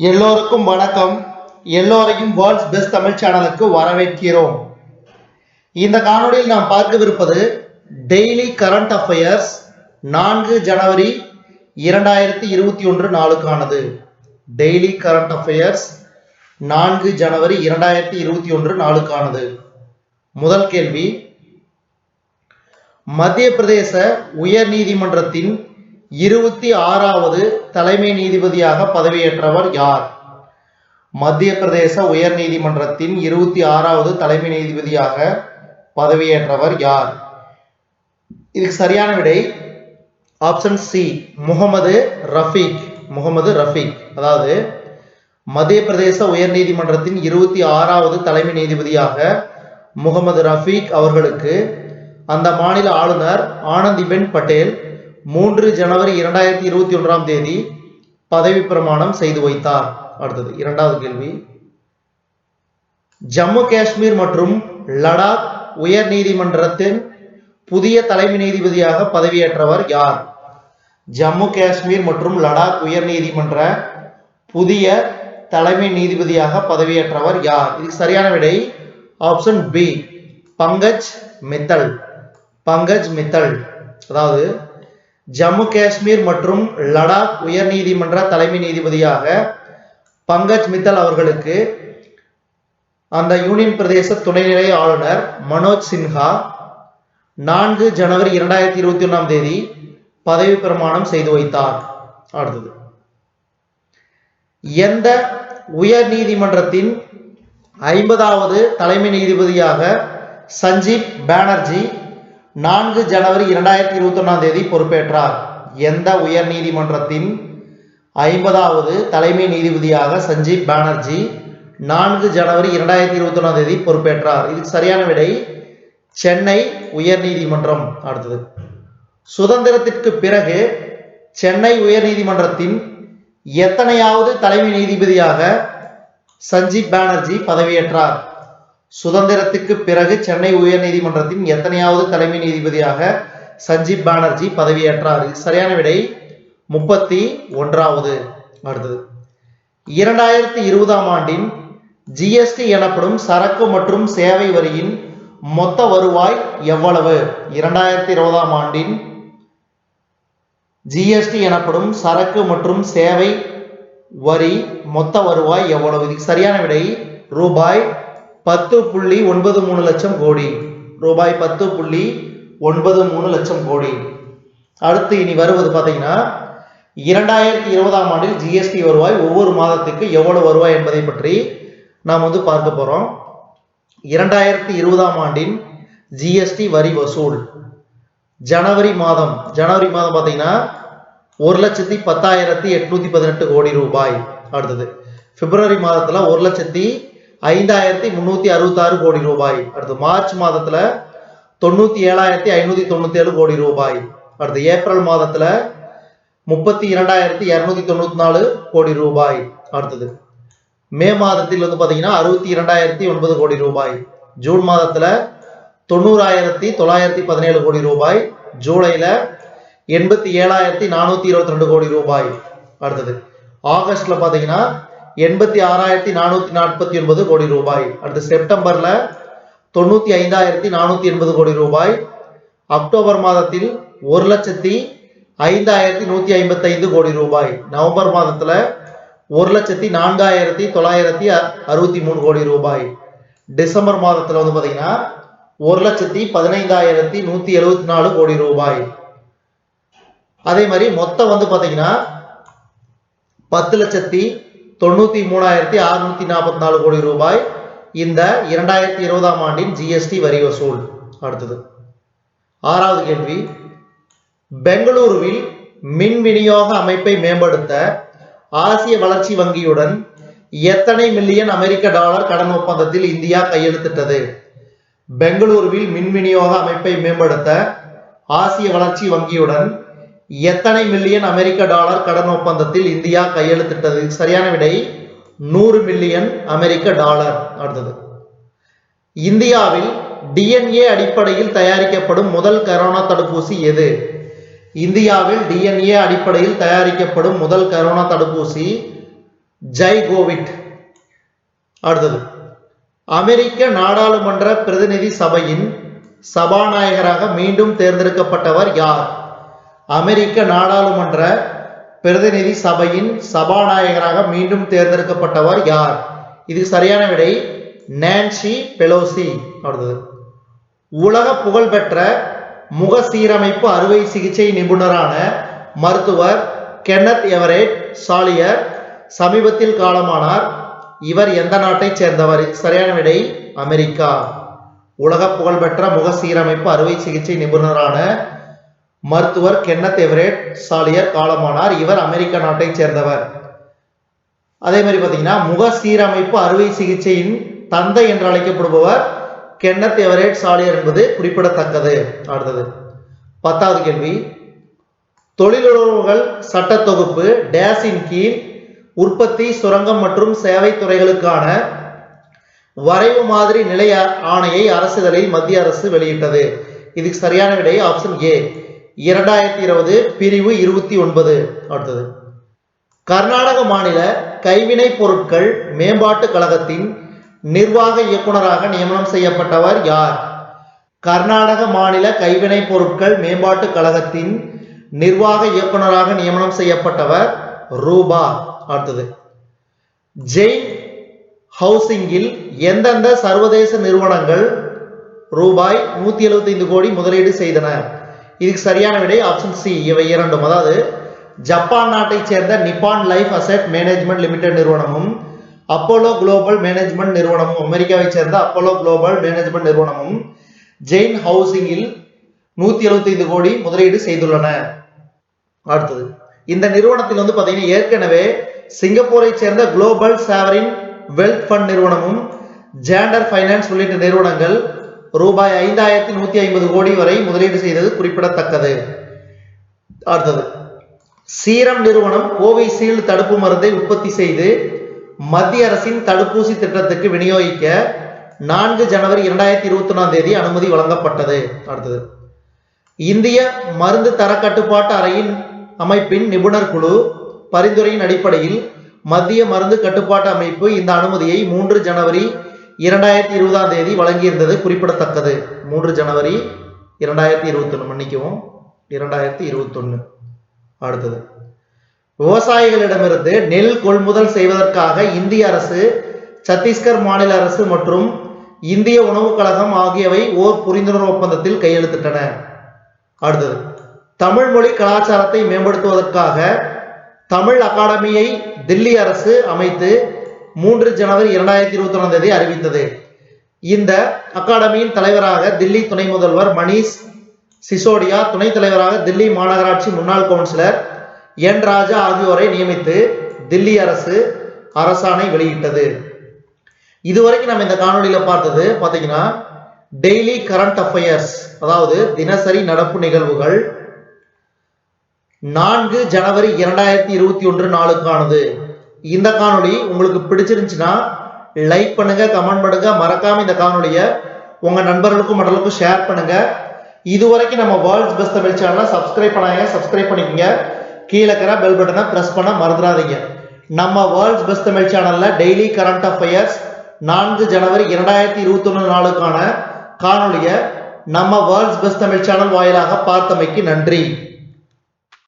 எல்லோருக்கும் வணக்கம். எல்லோரையும் வேர்ல்ட்ஸ் பெஸ்ட் தமிழ் சேனலுக்கு வரவேற்கிறோம். இந்த காணொளியில் நாம் பார்க்கவிருப்பது டெய்லி கரண்ட் அஃபேர்ஸ் 4 ஜனவரி 2021 நாளுக்கானது. டெய்லி கரண்ட் அஃபேர்ஸ் 4 ஜனவரி 2021 நாளுக்கானது. முதல் கேள்வி, மத்திய பிரதேச உயர் நீதிமன்றத்தின் 26வது தலைமை நீதிபதியாக பதவியேற்றவர் யார்? மத்திய பிரதேச உயர் நீதிமன்றத்தின் 26வது தலைமை நீதிபதியாக பதவியேற்றவர் யார்? இதுக்கு சரியான விடை ஆப்ஷன் சி, முகமது ரஃபீக். முகமது ரஃபீக். அதாவது மத்திய பிரதேச உயர் நீதிமன்றத்தின் 26வது தலைமை நீதிபதியாக முகமது ரஃபீக் அவர்களுக்கு அந்த மாநில ஆளுநர் ஆனந்திபென் பட்டேல் 3 ஜனவரி 2021 தேதி பதவி பிரமாணம் செய்து வைத்தார். அடுத்தது இரண்டாவது கேள்வி, ஜம்மு காஷ்மீர் மற்றும் லடாக் உயர் நீதிமன்றத்தின் புதிய தலைமை நீதிபதியாக பதவியேற்றவர் யார்? ஜம்மு காஷ்மீர் மற்றும் லடாக் உயர் நீதிமன்ற புதிய தலைமை நீதிபதியாக பதவியேற்றவர் யார்? இதுக்கு சரியான விடை ஆப்ஷன் பி, பங்கஜ் மித்தல். பங்கஜ் மித்தல். அதாவது ஜம்மு காஷ்மீர் மற்றும் லடாக் உயர் நீதிமன்ற தலைமை நீதிபதியாக பங்கஜ் மித்தல் அவர்களுக்கு அந்த யூனியன் பிரதேச துணைநிலை ஆளுநர் மனோஜ் சின்ஹா 4 ஜனவரி 2021 தேதி பதவி பிரமாணம் செய்து வைத்தார். அடுத்தது, எந்த உயர் நீதிமன்றத்தின் 50வது தலைமை நீதிபதியாக சஞ்சீப் பானர்ஜி 4 ஜனவரி 2021 தேதி பொறுப்பேற்றார்? எந்த உயர் நீதிமன்றத்தின் 50வது தலைமை நீதிபதியாக சஞ்சீப் பானர்ஜி 4 ஜனவரி 2021 தேதி பொறுப்பேற்றார்? இதுக்கு சரியான விடை சென்னை உயர் நீதிமன்றம். அடுத்தது, சுதந்திரத்திற்கு பிறகு சென்னை உயர் நீதிமன்றத்தின் எத்தனையாவது தலைமை நீதிபதியாக சஞ்சீப் பானர்ஜி பதவியேற்றார்? சுதந்திரத்துக்கு பிறகு சென்னை உயர் நீதிமன்றத்தின் எத்தனையாவது தலைமை நீதிபதியாக சஞ்சீப் பானர்ஜி பதவியேற்றார்? சரியான விடை 31வது. அடுத்தது, 2020 ஆண்டின் ஜிஎஸ்டி எனப்படும் சரக்கு மற்றும் சேவை வரியின் மொத்த வருவாய் எவ்வளவு? 2020 ஆண்டின் ஜிஎஸ்டி எனப்படும் சரக்கு மற்றும் சேவை வரி மொத்த வருவாய் எவ்வளவு? இதுக்கு சரியான விடை ரூபாய் 10.93 லட்சம் கோடி. ரூபாய் 10.93 லட்சம் கோடி. அடுத்து இனி வருவது பார்த்தீங்கன்னா 2020 ஆண்டில் ஜிஎஸ்டி வருவாய் ஒவ்வொரு மாதத்துக்கு எவ்வளவு வருவாய் என்பதை பற்றி நாம் பார்க்க போறோம். 2020 ஆண்டின் ஜிஎஸ்டி வரி வசூல் ஜனவரி மாதம் பார்த்தீங்கன்னா 1,10,818 கோடி ரூபாய். அடுத்தது, பிப்ரவரி மாதத்துல 1,05,366 கோடி ரூபாய். அடுத்து மார்ச் மாதத்துல 97,597 கோடி ரூபாய். அடுத்து ஏப்ரல் மாதத்துல 32,294 கோடி ரூபாய். அடுத்தது மே மாதத்தில் பாத்தீங்கன்னா 62,009 கோடி ரூபாய். ஜூன் மாதத்துல 90,917 கோடி ரூபாய். ஜூலைல 87,422 கோடி ரூபாய். அடுத்தது ஆகஸ்ட்ல பாத்தீங்கன்னா 86,449 கோடி ரூபாய். அடுத்து செப்டம்பர்ல 95,480 கோடி ரூபாய். அக்டோபர் மாதத்தில் 1,05,155 கோடி ரூபாய். நவம்பர் மாதத்துல 1,04,963 கோடி ரூபாய். டிசம்பர் மாதத்துல பாத்தீங்கன்னா 1,15,174 கோடி ரூபாய். அதே மாதிரி மொத்தம் பாத்தீங்கன்னா 10,93,644 கோடி ரூபாய் இந்த 2020 ஆண்டின் ஜிஎஸ்டி வரி வசூல். அடுத்தது ஆறாவது கேள்வி, பெங்களூருவில் மின் விநியோக அமைப்பை மேம்படுத்த ஆசிய வளர்ச்சி வங்கியுடன் எத்தனை மில்லியன் அமெரிக்க டாலர் கடன் ஒப்பந்தத்தில் இந்தியா கையெழுத்திட்டது? பெங்களூருவில் மின் விநியோக அமைப்பை மேம்படுத்த ஆசிய வளர்ச்சி வங்கியுடன் எத்தனை மில்லியன் அமெரிக்க டாலர் கடன் ஒப்பந்தத்தில் இந்தியா கையெழுத்திட்டது? சரியான விடை 100 மில்லியன் அமெரிக்க டாலர். அடுத்தது, இந்தியாவில் டிஎன்ஏ அடிப்படையில் தயாரிக்கப்படும் முதல் கரோனா தடுப்பூசி எது? இந்தியாவில் டிஎன்ஏ அடிப்படையில் தயாரிக்கப்படும் முதல் கரோனா தடுப்பூசி ஜைகோவிட். அடுத்தது அமெரிக்க நாடாளுமன்ற பிரதிநிதி சபையின் சபாநாயகராக மீண்டும் தேர்ந்தெடுக்கப்பட்டவர் யார்? அமெரிக்க நாடாளுமன்ற பிரதிநிதி சபையின் சபாநாயகராக மீண்டும் தேர்ந்தெடுக்கப்பட்டவர் யார்? இதுக்கு சரியான விடை நான்சி பெலோசி. அடுத்தது உலக புகழ்பெற்ற முக சீரமைப்பு அறுவை சிகிச்சை நிபுணரான மருத்துவர் கென்னத் எவரேட் சாலியர் சமீபத்தில் காலமானார். இவர் எந்த நாட்டைச் சேர்ந்தவர்? சரியான விடை அமெரிக்கா. உலக புகழ்பெற்ற முக சீரமைப்பு அறுவை சிகிச்சை நிபுணரான மருத்துவர் கென்னத் எவரேட் சாலியர் காலமானார். இவர் அமெரிக்க நாட்டைச் சேர்ந்தவர். அதே மாதிரி பார்த்தீங்கன்னா முக சீரமைப்பு அறுவை சிகிச்சையின் தந்தை என்று அழைக்கப்படுபவர் கென்னத் எவரேட் சாலியர் என்பது குறிப்பிடத்தக்கது. அடுத்தது 10வது கேள்வி, தொழிலுறவுகள் சட்ட தொகுப்பு டேஸின் கீழ் உற்பத்தி, சுரங்கம் மற்றும் சேவை துறைகளுக்கான வரைவு மாதிரி நிலை ஆணையை அரசிதழில் மத்திய அரசு வெளியிட்டது. இதுக்கு சரியான விடை ஆப்ஷன் ஏ 2020 பிரிவு 29. அடுத்தது கர்நாடக மாநில கைவினை பொருட்கள் மேம்பாட்டு கழகத்தின் நிர்வாக இயக்குநராக நியமனம் செய்யப்பட்டவர் யார்? கர்நாடக மாநில கைவினை பொருட்கள் மேம்பாட்டு கழகத்தின் நிர்வாக இயக்குநராக நியமனம் செய்யப்பட்டவர் ரூபா. அடுத்தது ஜெயின் ஹவுசிங்கில் எந்தெந்த சர்வதேச நிறுவனங்கள் ரூபாய் 175 கோடி முதலீடு செய்தன? இதுக்கு சரியான விடை ஆப்ஷன் சி இவை இரண்டும். அதாவது ஜப்பான் நாட்டைச் சேர்ந்த நிப்பான் லைஃப் அசெட் மேனேஜ்மெண்ட் லிமிடெட் நிறுவனமும் அப்போலோ குளோபல் மேனேஜ்மெண்ட் நிறுவனமும் அமெரிக்காவைச் சேர்ந்த அப்போலோ குளோபல் மேனேஜ்மெண்ட் நிறுவனமும் ஜெயின் ஹவுசிங்கில் 175 கோடி முதலீடு செய்துள்ளன. அடுத்தது இந்த நிறுவனத்தில் பாத்தீங்கன்னா ஏற்கனவே சிங்கப்பூரை சேர்ந்த குளோபல் சாவரின் வெல்த் ஃபண்ட் நிறுவனமும் ஜேண்டர் பைனான்ஸ் உள்ளிட்ட நிறுவனங்கள் ரூபாய் 5150 கோடி வரை முதலீடு செய்தது குறிப்பிடத்தக்கது. அடுத்தது சீரம் நிறுவனம் கோவிஷீல்டு தடுப்பு மருந்தை உற்பத்தி செய்து மத்திய அரசின் தடுப்பூசி திட்டத்துக்கு விநியோகிக்க 4 ஜனவரி 2021 அனுமதி வழங்கப்பட்டது. அடுத்தது இந்திய மருந்து தர கட்டுப்பாட்டு அறையின் அமைப்பின் நிபுணர் குழு பரிந்துரையின் அடிப்படையில் மத்திய மருந்து கட்டுப்பாட்டு அமைப்பு இந்த அனுமதியை 3 ஜனவரி 2020 வழங்கியிருந்தது குறிப்பிடத்தக்கது. 3 ஜனவரி 2021 மன்னிக்கவும் 2021. அடுத்தது விவசாயிகளிடமிருந்து நெல் கொள்முதல் செய்வதற்காக இந்திய அரசு, சத்தீஸ்கர் மாநில அரசு மற்றும் இந்திய உணவுக் கழகம் ஆகியவை ஓர் புரிந்துணர்வு ஒப்பந்தத்தில் கையெழுத்திட்டன. அடுத்தது தமிழ் மொழி கலாச்சாரத்தை மேம்படுத்துவதற்காக தமிழ் அகாடமியை தில்லி அரசு அமைத்து 3 ஜனவரி 2021 அறிவித்தது. இந்த அகாடமியின் தலைவராக தில்லி துணை முதல்வர் மணீஷ் சிசோடியா, துணைத் தலைவராக தில்லி மாநகராட்சி முன்னாள் கவுன்சிலர் என் ராஜா ஆகியோரை நியமித்து தில்லி அரசு அரசாணை வெளியிட்டது. இதுவரைக்கும் நம்ம இந்த காணொலியில பார்த்தது பாத்தீங்கன்னா டெய்லி கரண்ட் அஃபேர்ஸ், அதாவது தினசரி நடப்பு நிகழ்வுகள் 4 ஜனவரி 2021 நாளுக்கானது. இந்த காணொலி உங்களுக்கு பிடிச்சிருந்துச்சுன்னா லைக் பண்ணுங்க, கமெண்ட் பண்ணுங்க, மறக்காம இந்த காணொலியை உங்க நண்பர்களுக்கும் மற்றவர்களுக்கும் ஷேர் பண்ணுங்க. இதுவரைக்கும் நம்ம வேர்ல்ட்ஸ் பெஸ்ட் தமிழ் சேனலை சப்ஸ்கிரைப் பண்ணாங்க, சப்ஸ்கிரைப் பண்ணிக்கங்க. கீழே இருக்கிற பெல் பட்டனை பிரஸ் பண்ண மறந்துடாதீங்க. நம்ம வேர்ல்ட்ஸ் பெஸ்ட் தமிழ் சேனல்ல டெய்லி கரண்ட் அஃபேர்ஸ் 4 ஜனவரி 2021 நாளுக்கான காணொலியை நம்ம வேர்ல்ட்ஸ் பெஸ்ட் தமிழ் சேனல் வாயிலாக பார்த்தமைக்கு நன்றி.